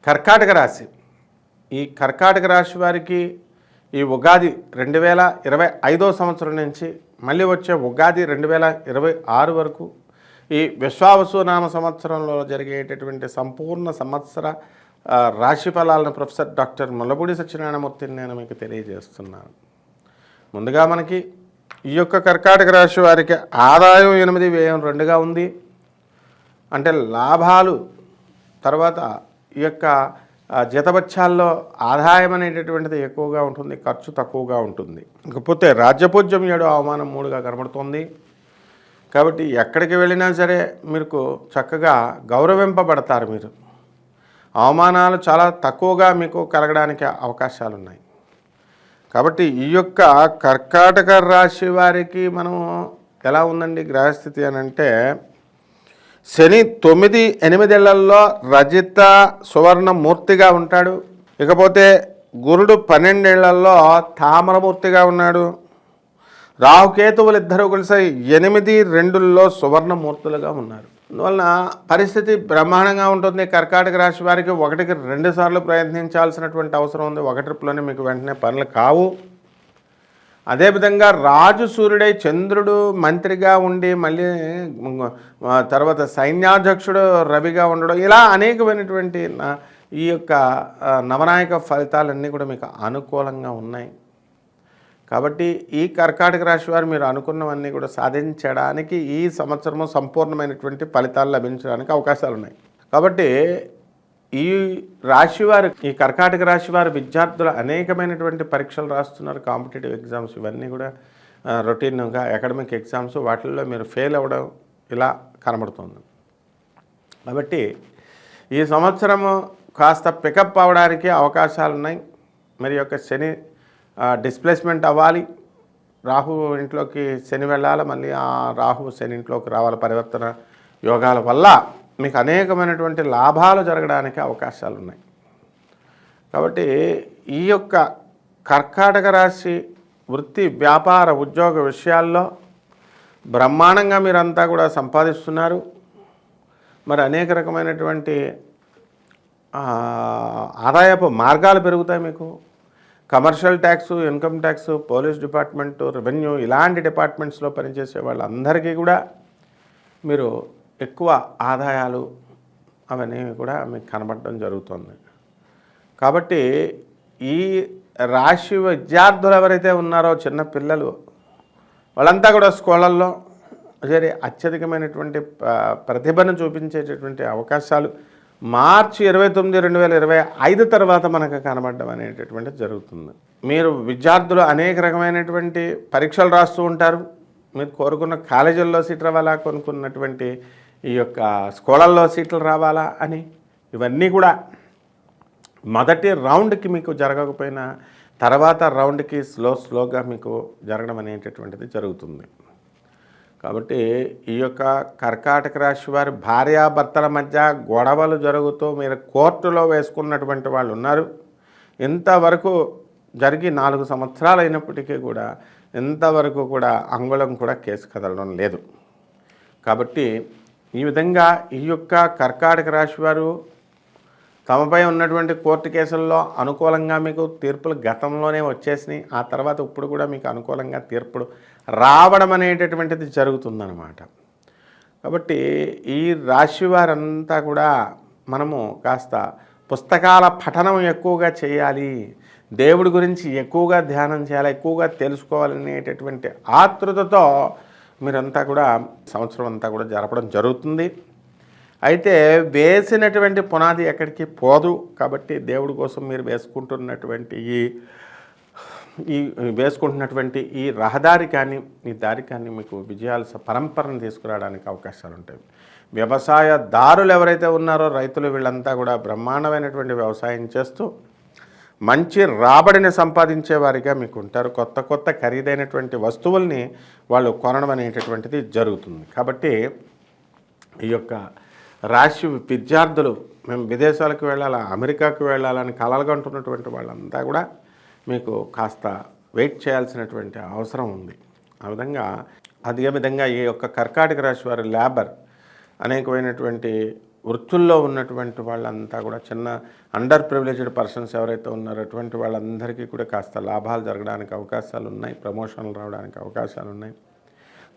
కర్కాటక రాశి. ఈ కర్కాటక రాశి వారికి ఈ ఉగాది 2025 సంవత్సరం నుంచి మళ్ళీ వచ్చే ఉగాది 2026 వరకు ఈ విశ్వావసునామ సంవత్సరంలో జరిగేటటువంటి సంపూర్ణ సంవత్సర రాశి ఫలాలను ప్రొఫెసర్ డాక్టర్ ముల్లపూడి సత్యనారాయణమూర్తిని నేను మీకు తెలియజేస్తున్నాను. ముందుగా మనకి ఈ యొక్క కర్కాటక రాశి వారికి ఆదాయం 8, వ్యయం 2గా ఉంది. అంటే లాభాలు తర్వాత ఈ యొక్క జీతభత్యాల్లో ఆదాయం అనేటటువంటిది ఎక్కువగా ఉంటుంది, ఖర్చు తక్కువగా ఉంటుంది. ఇకపోతే రాజ్యపూజ్యం 7, అవమానం 3గా కనబడుతుంది. కాబట్టి ఎక్కడికి వెళ్ళినా సరే మీకు చక్కగా గౌరవింపబడతారు. మీరు అవమానాలు చాలా తక్కువగా మీకు కలగడానికి అవకాశాలు ఉన్నాయి. కాబట్టి ఈ యొక్క కర్కాటక రాశి వారికి మనం ఎలా ఉందండి గ్రహస్థితి అని అంటే, శని 9, 8 ఏళ్లలో రజిత సువర్ణమూర్తిగా ఉంటాడు. ఇకపోతే గురుడు 12 ఏళ్లలో తామరమూర్తిగా ఉన్నాడు. రాహుకేతువులు ఇద్దరు కలిసి 8, 2ల్లో సువర్ణమూర్తులుగా ఉన్నారు. అందువలన పరిస్థితి బ్రహ్మాండంగా ఉంటుంది. కర్కాటక రాశి వారికి 1కి 2 సార్లు ప్రయత్నించాల్సినటువంటి అవసరం ఉంది. 1 ట్రిప్లోనే మీకు వెంటనే పనులు కావు. అదేవిధంగా రాజు సూర్యుడై చంద్రుడు మంత్రిగా ఉండి మళ్ళీ తర్వాత సైన్యాధ్యక్షుడు రవిగా ఉండడం, ఇలా అనేకమైనటువంటి ఈ యొక్క నవనాయక ఫలితాలన్నీ కూడా మీకు అనుకూలంగా ఉన్నాయి. కాబట్టి ఈ కర్కాటక రాశి వారు మీరు అనుకున్నవన్నీ కూడా సాధించడానికి ఈ సంవత్సరము సంపూర్ణమైనటువంటి ఫలితాలు లభించడానికి అవకాశాలు ఉన్నాయి. కాబట్టి ఈ రాశివారు, ఈ కర్కాటక రాశి వారు విద్యార్థులు అనేకమైనటువంటి పరీక్షలు రాస్తున్నారు. కాంపిటేటివ్ ఎగ్జామ్స్ ఇవన్నీ కూడా రొటీన్గా అకాడమిక్ ఎగ్జామ్స్, వాటిల్లో మీరు ఫెయిల్ అవ్వడం ఇలా కనబడుతుంది. కాబట్టి ఈ సంవత్సరము కాస్త పికప్ అవ్వడానికి అవకాశాలు ఉన్నాయి. మరి యొక్క శని డిస్ప్లేస్మెంట్ అవ్వాలి. రాహు ఇంట్లోకి శని వెళ్ళాలి, మళ్ళీ ఆ రాహు శని ఇంట్లోకి రావాలి. పరివర్తన యోగాల వల్ల మీకు అనేకమైనటువంటి లాభాలు జరగడానికి అవకాశాలు ఉన్నాయి. కాబట్టి ఈ యొక్క కర్కాటక రాశి వృత్తి, వ్యాపార, ఉద్యోగ విషయాల్లో బ్రహ్మాండంగా మీరంతా కూడా సంపాదిస్తున్నారు. మరి అనేక రకమైనటువంటి ఆదాయపు మార్గాలు పెరుగుతాయి. మీకు commercial tax, income tax, police department, revenue ఇలాంటి డిపార్ట్మెంట్స్లో పనిచేసే వాళ్ళందరికీ కూడా మీరు ఎక్కువ ఆదాయాలు అవన్నీ కూడా మీకు కనబడడం జరుగుతుంది. కాబట్టి ఈ రాశి విద్యార్థులు ఎవరైతే ఉన్నారో, చిన్న పిల్లలు, వాళ్ళంతా కూడా స్కూళ్ళల్లో సరే అత్యధికమైనటువంటి ప్రతిభను చూపించేటటువంటి అవకాశాలు మార్చి 29, 2025 తర్వాత మనకు కనబడడం అనేటటువంటిది జరుగుతుంది. మీరు విద్యార్థులు అనేక రకమైనటువంటి పరీక్షలు రాస్తూ ఉంటారు. మీరు కోరుకున్న కాలేజీల్లో సీట్ రావాలా, కొనుక్కున్నటువంటి ఈ యొక్క స్కూళ్ళల్లో సీట్లు రావాలా అని ఇవన్నీ కూడా మొదటి రౌండ్కి మీకు జరగకపోయినా తర్వాత రౌండ్కి స్లోగా మీకు జరగడం అనేటటువంటిది జరుగుతుంది. కాబట్టి ఈ యొక్క కర్కాటక రాశి వారి భార్యాభర్తల మధ్య గొడవలు జరుగుతూ మీరు కోర్టులో వేసుకున్నటువంటి వాళ్ళు ఉన్నారు. ఇంతవరకు జరిగి 4 సంవత్సరాలు అయినప్పటికీ కూడా ఇంతవరకు కూడా అంగుళం కూడా కేసు కదలడం లేదు. కాబట్టి ఈ విధంగా ఈ యొక్క కర్కాటక రాశి వారు తమపై ఉన్నటువంటి కోర్టు కేసుల్లో అనుకూలంగా మీకు తీర్పులు గతంలోనే వచ్చేసినాయి. ఆ తర్వాత ఇప్పుడు కూడా మీకు అనుకూలంగా తీర్పులు రావడం అనేటటువంటిది జరుగుతుందన్నమాట. కాబట్టి ఈ రాశి వారంతా కూడా మనము కాస్త పుస్తకాల పఠనం ఎక్కువగా చేయాలి, దేవుడి గురించి ఎక్కువగా ధ్యానం చేయాలి, ఎక్కువగా తెలుసుకోవాలనేటటువంటి ఆతృతతో మీరంతా కూడా సంవత్సరం అంతా కూడా జరపడం జరుగుతుంది. అయితే వేసినటువంటి పునాది ఎక్కడికి పోదు. కాబట్టి దేవుడి కోసం మీరు వేసుకుంటున్నటువంటి ఈ రహదారి కానీ ఈ దారి కానీ మీకు విజయాల పరంపరను తీసుకురావడానికి అవకాశాలు ఉంటాయి. వ్యవసాయదారులు ఎవరైతే ఉన్నారో, రైతులు, వీళ్ళంతా కూడా బ్రహ్మాండమైనటువంటి వ్యవసాయం చేస్తూ మంచి రాబడిని సంపాదించే వారిగా మీకు ఉంటారు. కొత్త ఖరీదైనటువంటి వస్తువుల్ని వాళ్ళు కొనడం అనేటటువంటిది జరుగుతుంది. కాబట్టి ఈ యొక్క రాశి విద్యార్థులు మేము విదేశాలకు వెళ్ళాలా, అమెరికాకు వెళ్ళాలని కలలుగంటున్నటువంటి వాళ్ళంతా కూడా మీకు కాస్త వెయిట్ చేయాల్సినటువంటి అవసరం ఉంది. అదే విధంగా ఈ యొక్క కర్కాటక రాశి వారి లేబర్ అనేకమైనటువంటి వృత్తుల్లో ఉన్నటువంటి వాళ్ళంతా కూడా చిన్న అండర్ ప్రివిలేజ్డ్ పర్సన్స్ ఎవరైతే ఉన్నారో అటువంటి వాళ్ళందరికీ కూడా కాస్త లాభాలు జరగడానికి అవకాశాలు ఉన్నాయి, ప్రమోషన్లు రావడానికి అవకాశాలు ఉన్నాయి.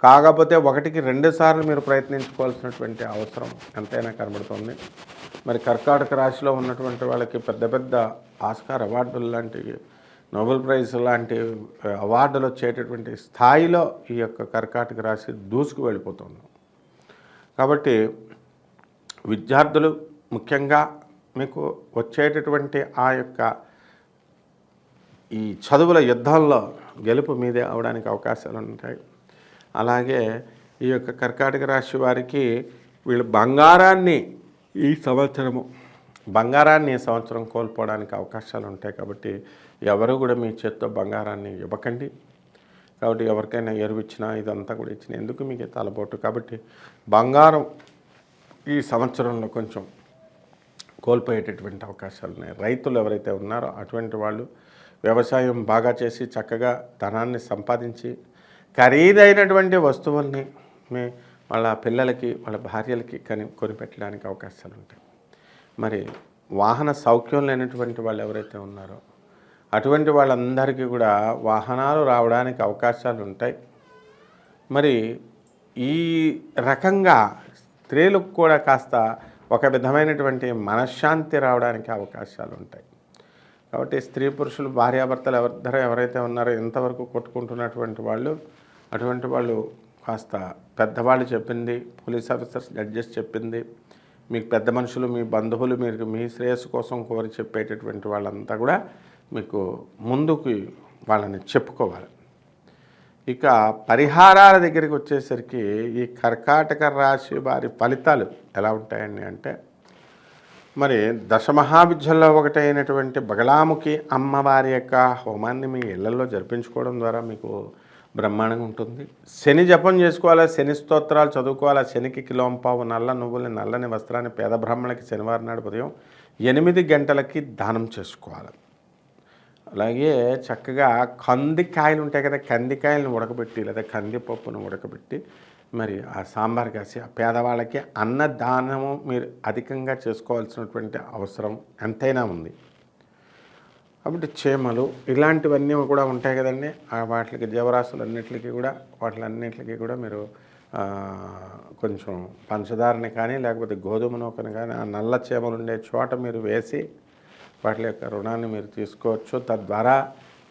కాకపోతే 1కి 2 సార్లు మీరు ప్రయత్నించుకోవాల్సినటువంటి అవసరం ఎంతైనా కనబడుతుంది. మరి కర్కాటక రాశిలో ఉన్నటువంటి వాళ్ళకి పెద్ద పెద్ద ఆస్కార్ అవార్డులు లాంటివి, నోబెల్ ప్రైజ్ లాంటి అవార్డులు వచ్చేటటువంటి స్థాయిలో ఈ యొక్క కర్కాటక రాశి దూసుకు వెళ్ళిపోతుంది. కాబట్టి విద్యార్థులు ముఖ్యంగా మీకు వచ్చేటటువంటి ఆ యొక్క ఈ చదువుల యుద్ధంలో గెలుపు మీదే అవడానికి అవకాశాలు ఉంటాయి. అలాగే ఈ యొక్క కర్కాటక రాశి వారికి వీళ్ళు బంగారాన్ని ఈ సంవత్సరం కోల్పోవడానికి అవకాశాలు ఉంటాయి. కాబట్టి ఎవరు కూడా మీ చేత్తో బంగారాన్ని ఇవ్వకండి. కాబట్టి ఎవరికైనా ఎరువు ఇచ్చినా ఇదంతా కూడా ఇచ్చిన ఎందుకు మీకు తలపోటు. కాబట్టి బంగారం ఈ సంవత్సరంలో కొంచెం కోల్పోయేటటువంటి అవకాశాలు ఉన్నాయి. రైతులు ఎవరైతే ఉన్నారో అటువంటి వాళ్ళు వ్యవసాయం బాగా చేసి చక్కగా ధనాన్ని సంపాదించి ఖరీదైనటువంటి వస్తువుల్ని వాళ్ళ పిల్లలకి వాళ్ళ భార్యలకి కొనిపెట్టడానికి అవకాశాలు ఉంటాయి. మరి వాహన సౌఖ్యం లేనటువంటి వాళ్ళు ఎవరైతే ఉన్నారో అటువంటి వాళ్ళందరికీ కూడా వాహనాలు రావడానికి అవకాశాలు ఉంటాయి. మరి ఈ రకంగా స్త్రీలకు కూడా కాస్త ఒక విధమైనటువంటి మనశ్శాంతి రావడానికి అవకాశాలు ఉంటాయి. కాబట్టి స్త్రీ పురుషులు భార్యాభర్తలు ఎవరైతే ఉన్నారో ఇంతవరకు కొట్టుకుంటున్నటువంటి వాళ్ళు అటువంటి వాళ్ళు కాస్త పెద్దవాళ్ళు చెప్పింది, పోలీస్ ఆఫీసర్స్ జడ్జెస్ చెప్పింది, మీకు పెద్ద మనుషులు మీ బంధువులు మీరు మీ శ్రేయస్సు కోసం కోరి చెప్పేటటువంటి వాళ్ళంతా కూడా మీకు ముందుకు వాళ్ళని చెప్పుకోవాలి. ఇక పరిహారాల దగ్గరికి వచ్చేసరికి ఈ కర్కాటక రాశి వారి ఫలితాలు ఎలా ఉంటాయండి అంటే, మరి దశమహావిద్యల్లో ఒకటైనటువంటి బగలాముఖి అమ్మవారి యొక్క హోమాన్ని మీ ఇళ్లలో జరిపించుకోవడం ద్వారా మీకు బ్రహ్మాండంగా ఉంటుంది. శని జపం చేసుకోవాలి, శని స్తోత్రాలు చదువుకోవాలి. శనికి కిలోంపావు నల్ల నువ్వుల్ని నల్లని వస్త్రాన్ని పేద బ్రాహ్మణులకి శనివారం నాడు ఉదయం 8 గంటలకి దానం చేసుకోవాలి. అలాగే చక్కగా కందికాయలు ఉంటాయి కదా, కందికాయలను ఉడకబెట్టి లేదా కందిపప్పును ఉడకబెట్టి మరి ఆ సాంబార్ కాసి ఆ పేదవాళ్ళకి అన్నదానము మీరు అధికంగా చేసుకోవాల్సినటువంటి అవసరం ఎంతైనా ఉంది. కాబట్టి చీమలు ఇలాంటివన్నీ కూడా ఉంటాయి కదండి, వాటికి జీవరాశులన్నిటికీ కూడా మీరు కొంచెం పంచదారని కానీ లేకపోతే గోధుమ నూకని కానీ ఆ నల్ల చీమలు ఉండే చోట మీరు వేసి వాటి యొక్క రుణాన్ని మీరు తీసుకోవచ్చు. తద్వారా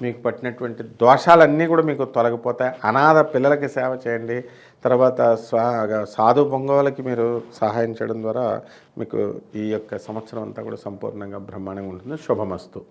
మీకు పట్టినటువంటి దోషాలన్నీ కూడా మీకు తొలగిపోతాయి. అనాథ పిల్లలకి సేవ చేయండి. తర్వాత సాధు పొంగవులకి మీరు సహాయం చేయడం ద్వారా మీకు ఈ యొక్క సంవత్సరం అంతా కూడా సంపూర్ణంగా బ్రహ్మాండంగా ఉంటుంది. శుభమస్తు.